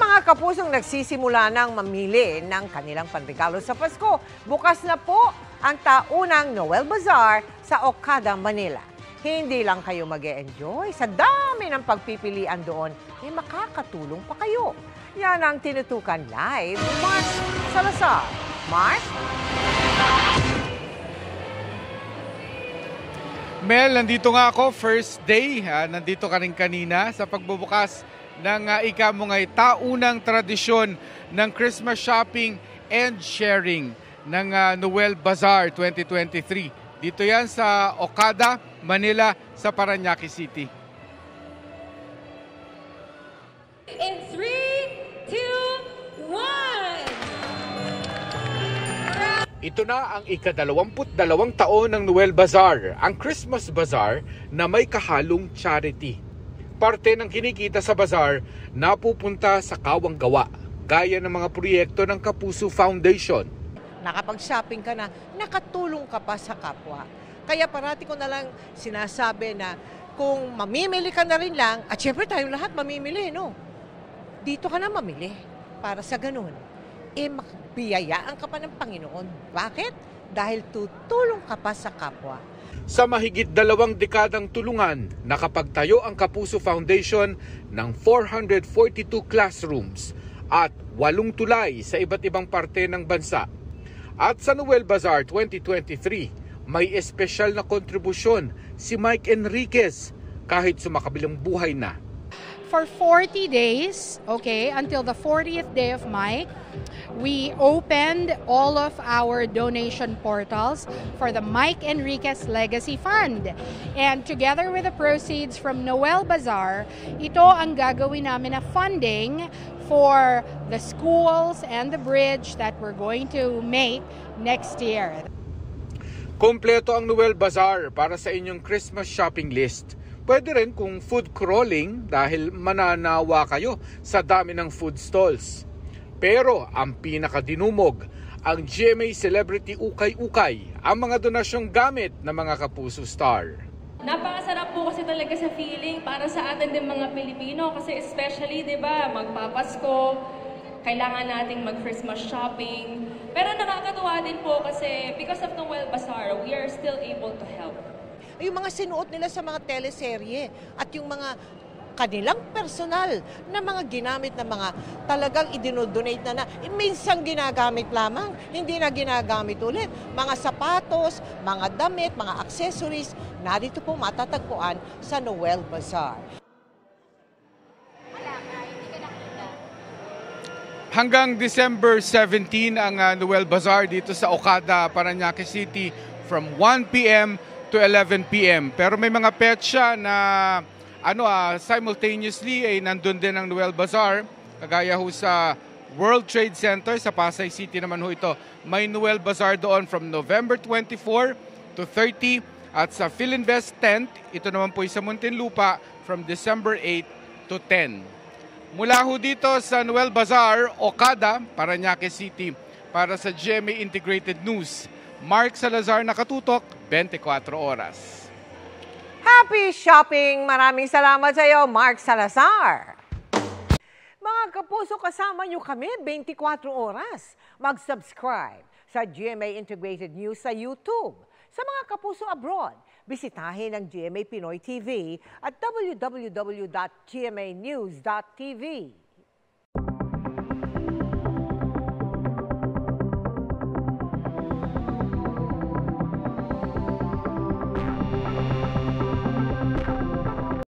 mga kapusong nagsisimula ng mamili ng kanilang panregalo sa Pasko, bukas na po ang taunang Noel Bazaar sa Okada, Manila. Hindi lang kayo mag-e-enjoy, sa dami ng pagpipilian doon, makakatulong pa kayo. Yan ang tinutukan live ni Mark Salazar. Mark? Mel, nandito nga ako, first day. Nandito ka rin kanina sa pagbubukas ng ika mo nga'y taunang tradisyon ng Christmas shopping and sharing ng Noel Bazaar 2023. Dito yan sa Okada, Manila, sa Parañaque City. In 3, 2, 1! Ito na ang ika-22 taon ng Noel Bazaar, ang Christmas Bazaar na may kahalong charity. Parte ng kinikita sa bazaar napupunta sa kawang gawa, gaya ng mga proyekto ng Kapuso Foundation. Nakapag-shopping ka na, nakatulong ka pa sa kapwa. Kaya parati ko na lang sinasabi na kung mamimili ka na rin lang, at syempre tayo lahat mamimili, no? Dito ka na mamili para sa ganun. Biyayaan ka pa ng Panginoon. Bakit? Dahil tutulong ka pa sa kapwa. Sa mahigit 2 dekadang tulungan, nakapagtayo ang Kapuso Foundation ng 442 classrooms at 8 tulay sa iba't ibang parte ng bansa. At sa Noel Bazaar 2023, may espesyal na kontribusyon si Mike Enriquez kahit sumakabilang buhay na. For 40 days, okay, until the 40th day of Mike, we opened all of our donation portals for the Mike Enriquez Legacy Fund. And together with the proceeds from Noel Bazaar, ito ang gagawin namin na funding for the schools and the bridge that we're going to make next year. Kompleto ang Noel Bazaar para sa inyong Christmas shopping list. Pwede rin kung food crawling dahil mananawa kayo sa dami ng food stalls. Pero ang pinakadinumog, ang GMA Celebrity Ukay-Ukay, ang mga donasyong gamit ng mga Kapuso Star. Napakasarap po kasi talaga sa feeling para sa atin din mga Pilipino kasi especially, di ba, magpapasko, kailangan nating mag-Christmas shopping. Pero nakakatuwa din po kasi because of Noel Bazaar, we are still able to help. Yung mga sinuot nila sa mga teleserye at yung mga kanilang personal na mga ginamit na mga talagang idinodonate na minsan ginagamit lamang, hindi na ginagamit ulit. Mga sapatos, mga damit, mga accessories, narito po matatagpuan sa Noel Bazaar. Hanggang December 17 ang Noel Bazaar dito sa Okada, Parañaque City from 1 p.m. to 11 p.m. Pero may mga petsa na simultaneously ay nandun din ang Noel Bazaar. Kagaya ho sa World Trade Center sa Pasay City naman ho ito. May Noel Bazaar doon from November 24 to 30. At sa Philinvest tent, ito naman po sa Muntinlupa from December 8 to 10. Mula ho dito sa Noel Bazaar, Okada, Parañaque City, para sa GMA Integrated News, Mark Salazar, nakatutok, 24 oras. Happy shopping! Maraming salamat sa iyo, Mark Salazar. Mga kapuso, kasama nyo kami 24 oras. Mag-subscribe sa GMA Integrated News sa YouTube. Sa mga kapuso abroad, bisitahin ang GMA Pinoy TV at www.gmanews.tv.